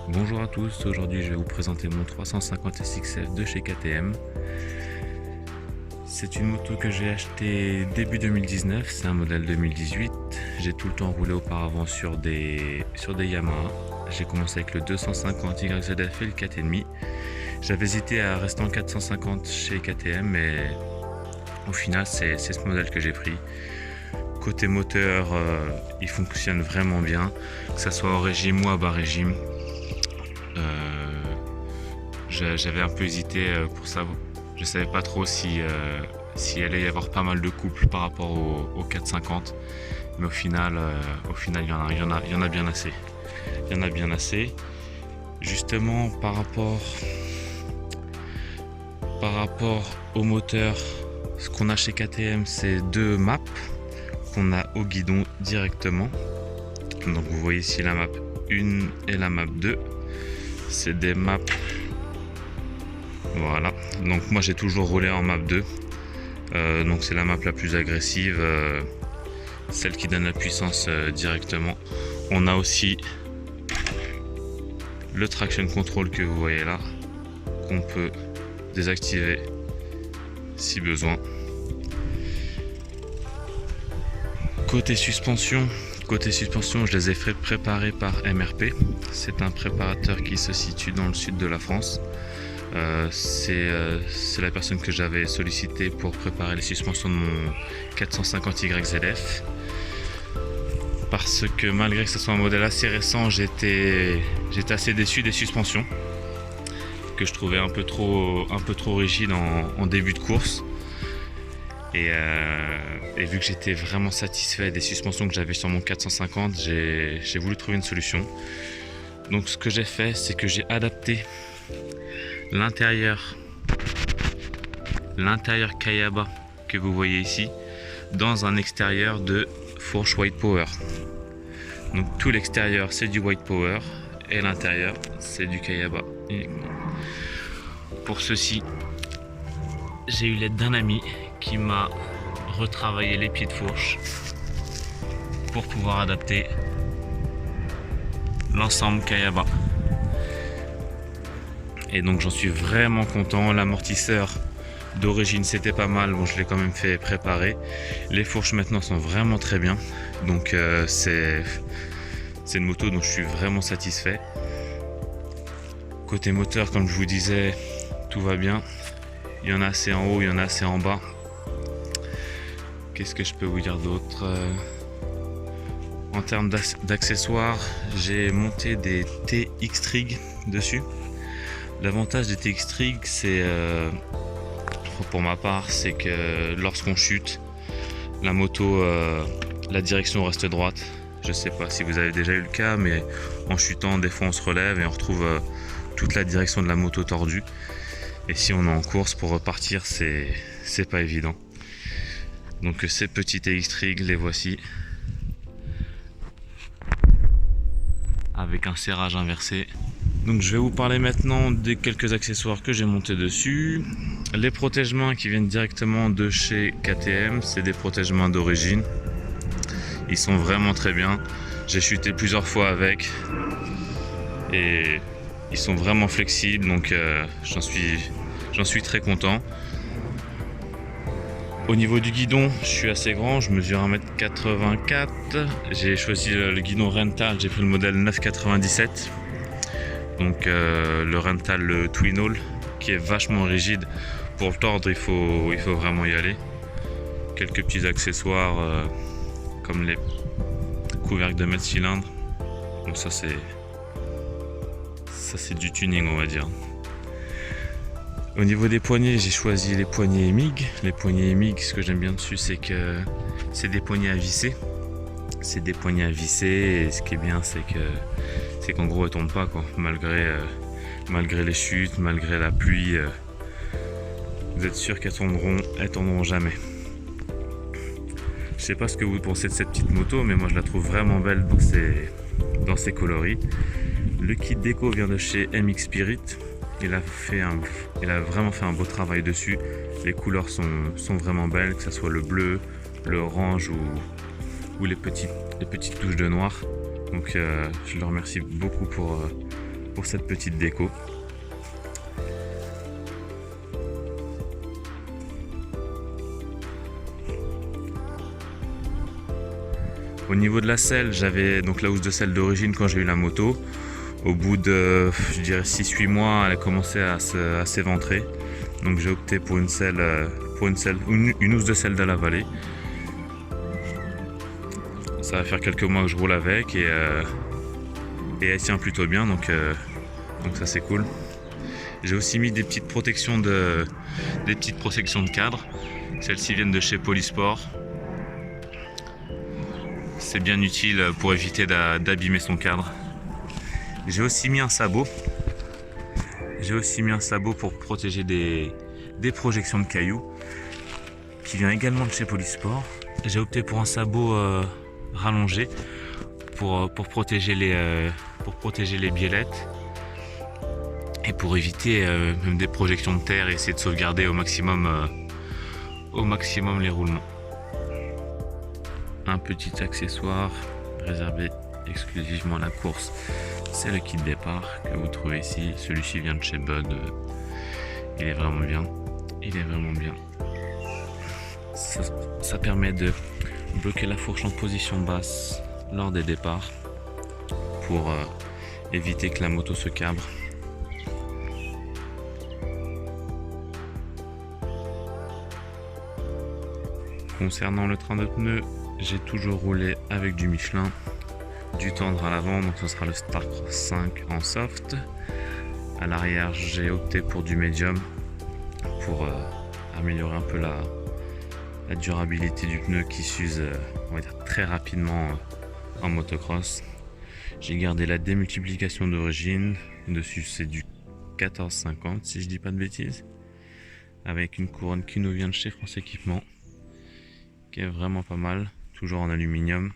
Bonjour à tous, aujourd'hui je vais vous présenter mon 350 SXF de chez KTM. C'est une moto que j'ai achetée début 2019, c'est un modèle 2018. J'ai tout le temps roulé auparavant sur des Yamaha. J'ai commencé avec le 250 YZF et le 4,5. J'avais hésité à rester en 450 chez KTM, mais au final c'est ce modèle que j'ai pris. Côté moteur, il fonctionne vraiment bien, que ce soit au régime ou à bas régime. J'avais un peu hésité pour ça. Je savais pas trop si allait y avoir pas mal de couples par rapport au 450, mais au final il y en a bien assez. Il y en a bien assez. Justement par rapport au moteur, ce qu'on a chez KTM, c'est deux maps qu'on a au guidon directement. Donc vous voyez ici la map 1 et la map 2. C'est des maps. Voilà, donc moi j'ai toujours roulé en map 2. Donc c'est la map la plus agressive, celle qui donne la puissance directement. On a aussi le traction control que vous voyez là, qu'on peut désactiver si besoin. Côté suspension, je les ai fait préparer par MRP. C'est un préparateur qui se situe dans le sud de la France. C'est la personne que j'avais sollicité pour préparer les suspensions de mon 450 YZF. Parce que malgré que ce soit un modèle assez récent, j'étais assez déçu des suspensions que je trouvais un peu trop rigides en début de course. Et vu que j'étais vraiment satisfait des suspensions que j'avais sur mon 450, j'ai voulu trouver une solution. Donc ce que j'ai fait, c'est que j'ai adapté l'intérieur Kayaba que vous voyez ici dans un extérieur de fourche White Power. Donc tout l'extérieur c'est du White Power et l'intérieur c'est du Kayaba uniquement. Pour ceci, j'ai eu l'aide d'un ami qui m'a retravaillé les pieds de fourche pour pouvoir adapter l'ensemble Kayaba. Et donc j'en suis vraiment content. L'amortisseur d'origine c'était pas mal, bon je l'ai quand même fait préparer. Les fourches maintenant sont vraiment très bien, donc c'est une moto dont je suis vraiment satisfait. Côté moteur, comme je vous disais, tout va bien. Il y en a assez en haut, il y en a assez en bas. Qu'est-ce que je peux vous dire d'autre? En termes d'accessoires, j'ai monté des TX Trig dessus. L'avantage des TX Trig, c'est pour ma part, c'est que lorsqu'on chute, la moto, la direction reste droite. Je sais pas si vous avez déjà eu le cas, mais en chutant, des fois on se relève et on retrouve toute la direction de la moto tordue. Et si on est en course, pour repartir, c'est pas évident. Donc ces petits TX Trig, les voici, avec un serrage inversé. Donc je vais vous parler maintenant des quelques accessoires que j'ai montés dessus. Les protège-mains qui viennent directement de chez KTM, c'est des protège-mains d'origine. Ils sont vraiment très bien. J'ai chuté plusieurs fois avec et ils sont vraiment flexibles, donc j'en suis très content. Au niveau du guidon, je suis assez grand, je mesure 1m84. J'ai choisi le guidon Rental, j'ai pris le modèle 997. Donc le Rental, le Twin Hole, qui est vachement rigide. Pour le tordre, il faut vraiment y aller. Quelques petits accessoires comme les couvercles de mètre cylindre. Donc ça c'est du tuning, on va dire. Au niveau des poignées, j'ai choisi les poignées MIG. Les poignées MIG, ce que j'aime bien dessus, c'est que c'est des poignées à visser. C'est des poignées à visser, et ce qui est bien, c'est qu'en gros elles tombent pas, quoi. Malgré les chutes, malgré la pluie, vous êtes sûr qu'elles tomberont jamais. Je sais pas ce que vous pensez de cette petite moto, mais moi je la trouve vraiment belle dans ses coloris. Le kit déco vient de chez MX Spirit. Il a vraiment fait un beau travail dessus. Les couleurs sont vraiment belles, que ce soit le bleu, le orange ou les petites touches de noir. Donc je le remercie beaucoup pour pour cette petite déco. Au niveau de la selle, j'avais donc la housse de selle d'origine quand j'ai eu la moto. Au bout de, je dirais 6-8 mois, elle a commencé à s'éventrer. Donc j'ai opté pour une housse de selle de la vallée. Ça va faire quelques mois que je roule avec et elle tient plutôt bien, donc ça c'est cool. J'ai aussi mis des petites protections de cadre. Celles-ci viennent de chez Polysport. C'est bien utile pour éviter d'abîmer son cadre. J'ai aussi mis un sabot. Pour protéger des projections de cailloux, qui vient également de chez Polysport. J'ai opté pour un sabot rallongé pour protéger les biellettes et pour éviter même des projections de terre et essayer de sauvegarder au maximum les roulements. Un petit accessoire réservé exclusivement à la course, c'est le kit départ que vous trouvez ici. Celui-ci vient de chez Bud. Il est vraiment bien. Ça permet de bloquer la fourche en position basse lors des départs pour éviter que la moto se cabre. Concernant le train de pneus, j'ai toujours roulé avec du Michelin, du tendre à l'avant, donc ce sera le Starcross 5 en soft. À l'arrière, j'ai opté pour du médium pour améliorer un peu la durabilité du pneu qui s'use on va dire très rapidement en motocross. J'ai gardé la démultiplication d'origine, dessus c'est du 14,50 si je dis pas de bêtises, avec une couronne qui nous vient de chez France Équipement, qui est vraiment pas mal, toujours en aluminium.